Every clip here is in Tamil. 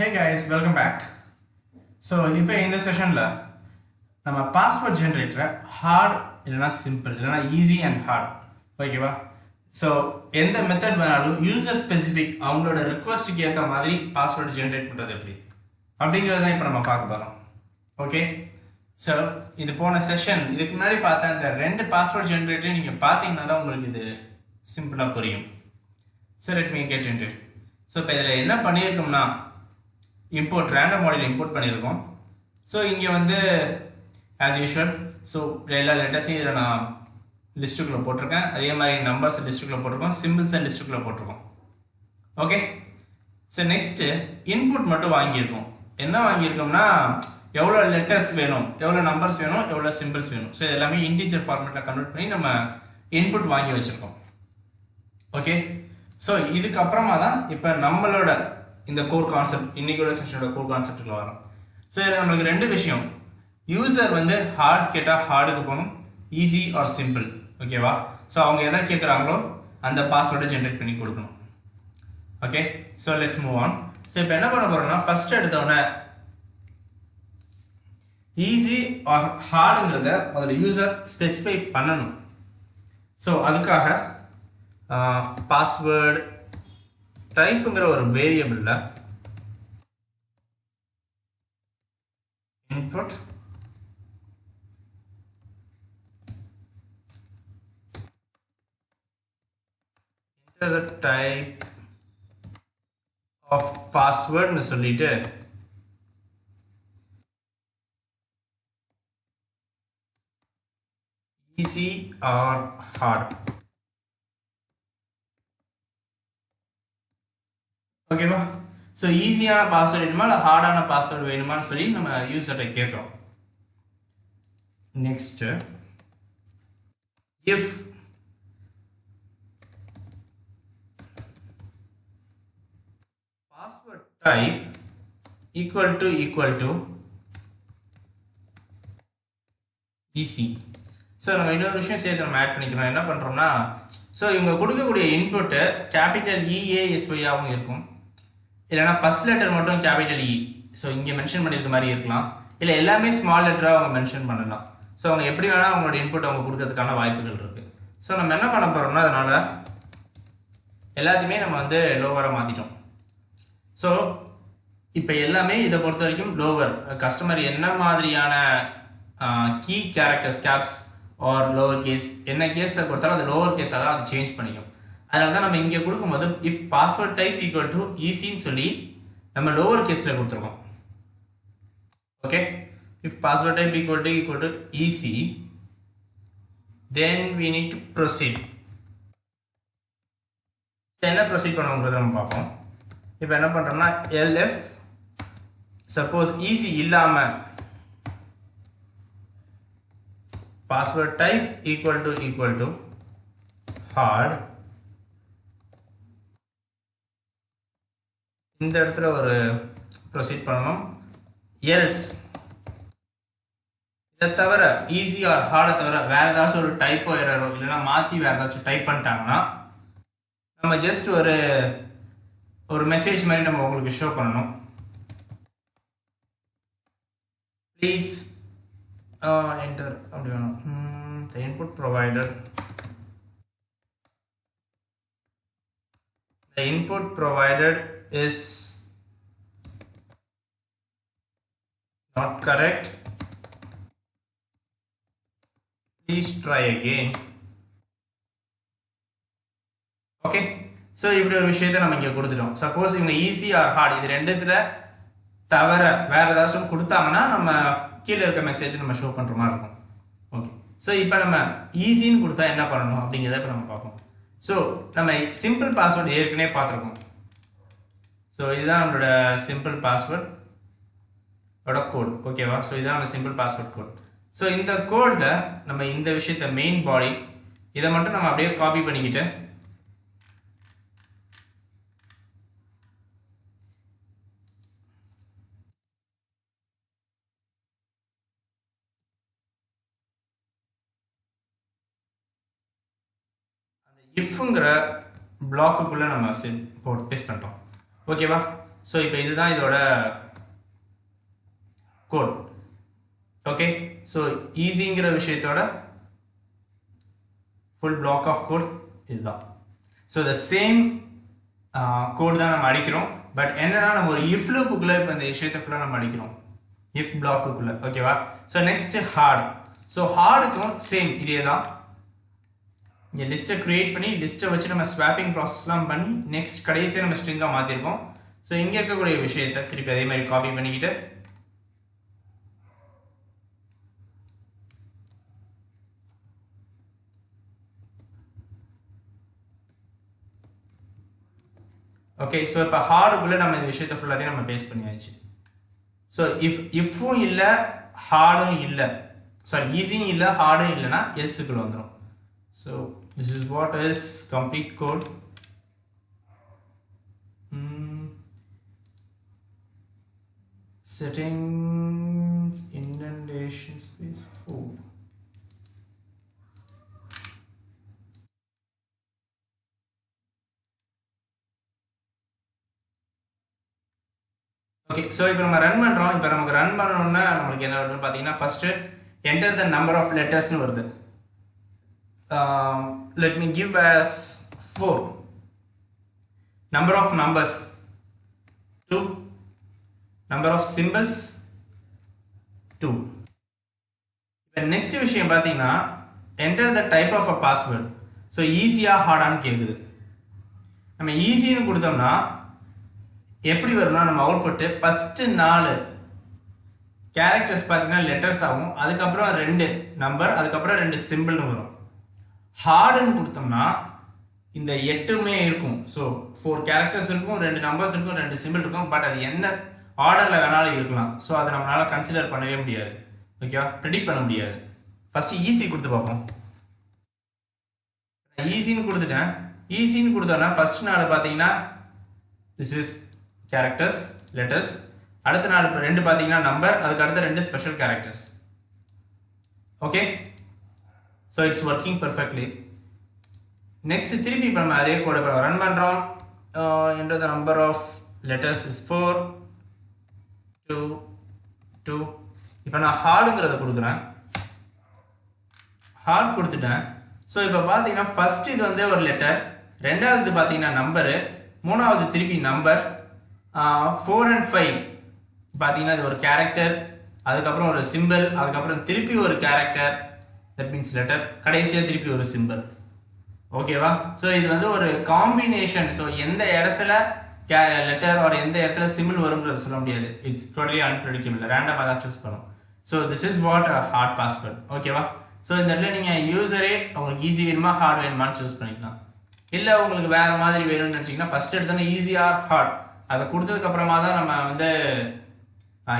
Hey guys, welcome back. So, இப்போ இந்த செஷன்ல நம்ம பாஸ்வேர்ட் ஜெனரேட்டரை ஹார்ட் இல்லைனா சிம்பிள் இல்லைனா ஈஸி அண்ட் ஹார்ட் ஓகேவா. ஸோ எந்த மெத்தட் வேணாலும் யூசர் ஸ்பெசிஃபிக் அவங்களோட ரிக்வஸ்ட்டுக்கு ஏற்ற மாதிரி பாஸ்வேர்டு ஜென்ரேட் பண்ணுறது எப்படி அப்படிங்கிறத தான் இப்போ நம்ம பார்க்க போகிறோம். ஓகே, ஸோ இது போன செஷன் இதுக்கு முன்னாடி பார்த்த அந்த ரெண்டு பாஸ்வேர்ட் ஜென்ரேட்டரையும் நீங்கள் பார்த்தீங்கன்னா தான் உங்களுக்கு இது சிம்பிளாக புரியும். So let me get into. So இப்போ இதில் என்ன பண்ணியிருக்கோம்னா இம்போர்ட் ரேண்டம் மாடியூல் இம்போர்ட் பண்ணியிருக்கோம். ஸோ இங்கே வந்து ஆஸ் யூஷுவல் ஸோ எல்லா லெட்டர்ஸையும் இதில் நான் லிஸ்ட்டுக்குள்ளே போட்டிருக்கேன். அதே மாதிரி நம்பர்ஸ் லிஸ்ட்டுக்குள்ளே போட்டிருக்கோம், சிம்பிள்ஸை லிஸ்ட்டுக்குள்ளே போட்டிருக்கோம். ஓகே, ஸோ நெக்ஸ்ட்டு இன்புட் மட்டும் வாங்கியிருக்கோம். என்ன வாங்கியிருக்கோம்னா எவ்வளோ லெட்டர்ஸ் வேணும், எவ்வளோ நம்பர்ஸ் வேணும், எவ்வளோ சிம்பிள்ஸ் வேணும். ஸோ எல்லாமே இன்டீஜர் ஃபார்மேட்டில் கன்வெர்ட் பண்ணி நம்ம இன்புட் வாங்கி வச்சுருக்கோம். ஓகே, ஸோ இதுக்கப்புறமா தான் இப்போ நம்மளோட இந்த கோர் கான்செப்ட் இன்னைக்கு செஷனோட கோர் கான்செப்ட்டுக்குள்ள வரும். ஸோ இதில் நம்மளுக்கு ரெண்டு விஷயம், யூசர் வந்து ஹார்ட் கேட்டால் ஹார்டுக்கு போகணும், ஈஸி ஆர் சிம்பிள். ஓகேவா. ஸோ அவங்க எதை கேட்குறாங்களோ அந்த பாஸ்வேர்டை ஜென்ரேட் பண்ணி கொடுக்கணும். Okay, so let's move on. So இப்போ என்ன பண்ண போகிறோம்னா ஃபர்ஸ்ட் எடுத்தோடனே ஈஸி ஆர் ஹார்டுங்கிறத முதல்ல யூசர் ஸ்பெசிஃபை பண்ணணும். ஸோ அதுக்காக பாஸ்வேர்டு டைப்புங்கிற ஒரு வேரியபிள்ல input enter the type of password னு சொல்லிட்டு easy or hard. ஓகேவா. ஸோ ஈஸியான பாஸ்வேர்டு வேணுமா இல்லை ஹார்டான பாஸ்வேர்டு வேணுமான்னு சொல்லி நம்ம யூசர்கிட்ட கேட்குறோம். Next if password type equal to easy. So நம்ம இன்னொரு விஷயம் சேர்த்து நம்ம ஆட் பண்ணிக்கிறோம். என்ன பண்ணுறோம்னா ஸோ இவங்க கொடுக்கக்கூடிய இன்புட்டு கேபிட்டல் EASYயாகவும் இருக்கும், இல்லைனா ஃபர்ஸ்ட் லெட்டர் மட்டும் கேபிட்டல் இ. ஸோ இங்கே மென்ஷன் பண்ணியிருக்க மாதிரி இருக்கலாம், இல்லை எல்லாமே ஸ்மால் லெட்டராக அவங்க மென்ஷன் பண்ணலாம். ஸோ அவங்க எப்படி வேணால் அவங்களோட இன்புட் அவங்க கொடுக்கறதுக்கான வாய்ப்புகள் இருக்குது. ஸோ நம்ம என்ன பண்ண போகிறோம்னா அதனால் எல்லாத்தையுமே நம்ம வந்து லோவராக மாற்றிட்டோம். ஸோ இப்போ எல்லாமே இதை பொறுத்த வரைக்கும் லோவர், கஸ்டமர் என்ன மாதிரியான key characters caps or lower case என்ன கேஸில் கொடுத்தாலும் அது லோவர் கேஸாக தான் அது சேஞ்ச் பண்ணிக்கும். அதனால தான் நம்ம இங்கே கொடுக்கும்போது if password type equal to ஈஸின்னு சொல்லி நம்ம லோவர் கேஸில் கொடுத்துருக்கோம். Okay, if password type equal to easy then we need to proceed. என்ன ப்ரொசீட் பண்ணுவோங்கிறத நம்ம பார்ப்போம். இப்போ என்ன பண்ணுறோம்னா LF சப்போஸ் ஈஸி இல்லாமல் password type equal to hard, இந்த இடத்துல ஒரு ப்ரொசீட் பண்ணணும். எல்ஸ் இதை தவிர ஈஸி ஆர் ஹார்டை தவிர வேற ஏதாச்சும் ஒரு டைப்போ எரரோ இல்லைன்னா மாற்றி வேற ஏதாச்சும் டைப் பண்ணிட்டாங்கன்னா நம்ம ஜஸ்ட் ஒரு மெசேஜ் மாதிரி நம்ம உங்களுக்கு ஷோ பண்ணணும். ப்ளீஸ் என்டர் அப்படி வேணும். The input provider is not correct, please try again. Okay, so இப்படி ஒரு விஷயத்தை நம்ம இங்கே கொடுத்துட்டோம். சப்போஸ் இவங்க ஈஸி ஆர் ஹார்ட் இது ரெண்டுத்துல தவிர வேற ஏதாச்சும் கொடுத்தாங்கன்னா நம்ம கீழே இருக்க மெசேஜ் நம்ம ஷோ பண்ணுற மாதிரி இருக்கும். ஓகே, ஸோ இப்போ நம்ம ஈஸின்னு கொடுத்தா என்ன பண்ணணும் அப்படிங்கிறத இப்போ நம்ம பார்ப்போம். ஸோ நம்ம சிம்பிள் பாஸ்வேர்டு ஏற்கனவே பார்த்துருக்கோம். ஸோ இதுதான் நம்மளோட சிம்பிள் பாஸ்வேர்டோட கோட். ஓகேவா. ஸோ இதுதான் நம்ம சிம்பிள் பாஸ்வேர்ட் கோட். ஸோ இந்த கோடில் நம்ம இந்த விஷயத்த மெயின் பாடி இதை மட்டும் நம்ம அப்படியே காப்பி பண்ணிக்கிட்டு அந்த இஃப்ங்கிற பிளாக்குக்குள்ளே நம்ம பேஸ்ட் பண்ணிட்டோம். ஓகேவா. ஸோ இப்போ இதுதான் இதோட கோட். ஓகே, ஸோ ஈஸிங்கிற விஷயத்தோட ஃபுல் பிளாக் ஆஃப் கோட் இதுதான். ஸோ த சேம் கோட் தான் நம்ம அடிக்கிறோம். பட் என்னன்னா நம்ம ஒரு இஃப் லூப்புக்குள்ளே இப்போ இந்த விஷயத்தை ஃபுல்லாக நம்ம அடிக்கிறோம், இஃப் பிளாக்குக்குள்ளே. ஓகேவா? So next hard. ஸோ ஹார்டுக்கும் சேம் இதே தான். இங்கே லிஸ்ட்டை க்ரியேட் பண்ணி லிஸ்ட்டை வச்சு நம்ம ஸ்வாப்பிங் ப்ராசஸ்லாம் பண்ணி நெக்ஸ்ட் கடைசியாக நம்ம ஸ்ட்ரிங்காக மாற்றிருக்கோம். ஸோ இங்கே இருக்கக்கூடிய விஷயத்தை திருப்பி அதே மாதிரி காப்பி பண்ணிக்கிட்டு ஓகே. ஸோ இப்போ ஹார்டுக்குள்ளே நம்ம இந்த விஷயத்தை ஃபுல்லாத்தையும் நம்ம பேஸ் பண்ணியாச்சு. ஸோ இஃப்பும் இல்லை ஹார்டும் இல்லை, சாரி ஈஸியும் இல்லை ஹார்டும் இல்லைன்னா எல்ஸுக்குள்ள வந்துடும். So this is what is complete code. Settings indentation space 4. Okay, so இப்போ நம்ம ரன் பண்ணுறோம். இப்போ நமக்கு ரன் பண்ணணும்னா நம்மளுக்கு என்ன வருதுன்னு பார்த்தீங்கன்னா first enter the number of லெட்டர்ஸ்னு வருது. Let me give as 4. Number of numbers 2. Number of symbols 2. இப்போ நெக்ஸ்ட் விஷயம் பார்த்தீங்கன்னா enter the type of a password. So ஈஸியாக ஹார்டான்னு கேட்குது. நம்ம ஈஸின்னு கொடுத்தோம்னா எப்படி வரும்னா நம்ம அவுட்புட்டு ஃபஸ்ட்டு 4 கேரக்டர்ஸ் பார்த்தீங்கன்னா லெட்டர்ஸ் ஆகும், அதுக்கப்புறம் 2 நம்பர், அதுக்கப்புறம் 2 சிம்பிள்னு வரும். ஹார்டுன்னு கொடுத்தோம்னா இந்த 8மே இருக்கும். ஸோ 4 கேரக்டர்ஸ் இருக்கும், 2 நம்பர்ஸ் இருக்கும், 2 சிம்பிள் இருக்கும். பட் அது என்ன ஆர்டரில் வேணாலும் இருக்கலாம். ஸோ அதை நம்மளால் கன்சிடர் பண்ணவே முடியாது. ஓகேவா? ப்ரெடிக்ட் பண்ண முடியாது. ஃபஸ்ட்டு ஈஸி கொடுத்து பார்ப்போம். ஈஸின்னு கொடுத்துட்டேன். ஈஸின்னு கொடுத்தோன்னா ஃபஸ்ட் 4 பார்த்தீங்கன்னா திஸ் இஸ் கேரக்டர்ஸ் லெட்டர்ஸ், அடுத்த 2 பார்த்தீங்கன்னா நம்பர், அதுக்கு அடுத்த 2 special characters. Okay, so it's working perfectly. Next திருப்பி இப்போ நம்ம அதே கோடை ரன் பண்ணுறோம். Enter the number of letters is 4 2 2. இப்போ நான் ஹார்டுங்கிறத கொடுக்குறேன். ஹார்ட் கொடுத்துட்டேன். ஸோ இப்போ பார்த்தீங்கன்னா ஃபர்ஸ்ட் இது வந்து ஒரு லெட்டர், ரெண்டாவது பார்த்தீங்கன்னா நம்பரு, மூணாவது திருப்பி நம்பர், 4 and 5 பார்த்தீங்கன்னா இது ஒரு கேரக்டர், அதுக்கப்புறம் ஒரு சிம்பிள், அதுக்கப்புறம் திருப்பி ஒரு கேரக்டர், தட் மீன்ஸ் லெட்டர், கடைசியாக திருப்பி ஒரு சிம்பிள். ஓகேவா? ஸோ இது வந்து ஒரு காம்பினேஷன். ஸோ எந்த இடத்துல லெட்டர் ஒரு எந்த இடத்துல சிம்பிள் வருங்கிறது சொல்ல முடியாது. இட்ஸ் டோட்டலி அன்பிரடிக்டபிள், ரேண்டமாக தான் சூஸ் பண்ணும். So this is what hard password. ஓகேவா? ஸோ இந்த இடத்துல நீங்கள் யூசரே உங்களுக்கு ஈஸி வேணுமா ஹார்ட் வேணுமான்னு சூஸ் பண்ணிக்கலாம். இல்லை உங்களுக்கு வேறு மாதிரி வேணும்னு நினச்சிங்கன்னா ஃபஸ்ட் எடுத்தோன்னா ஈஸியாக ஹார்ட் அதை கொடுத்ததுக்கப்புறமா தான் நம்ம வந்து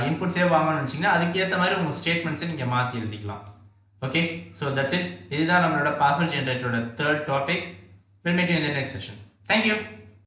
இன்புட்ஸே வாங்கணும்னு நினச்சிங்கன்னா அதுக்கேற்ற மாதிரி உங்கள் ஸ்டேட்மெண்ட்ஸை நீங்கள் மாற்றி எழுதிக்கலாம். Okay, so that's it. இதுதான் நம்மளோட பாஸ்வேர்ட் ஜென்ரேட்டரோட 3rd topic. We'll meet you in the next session. Thank you.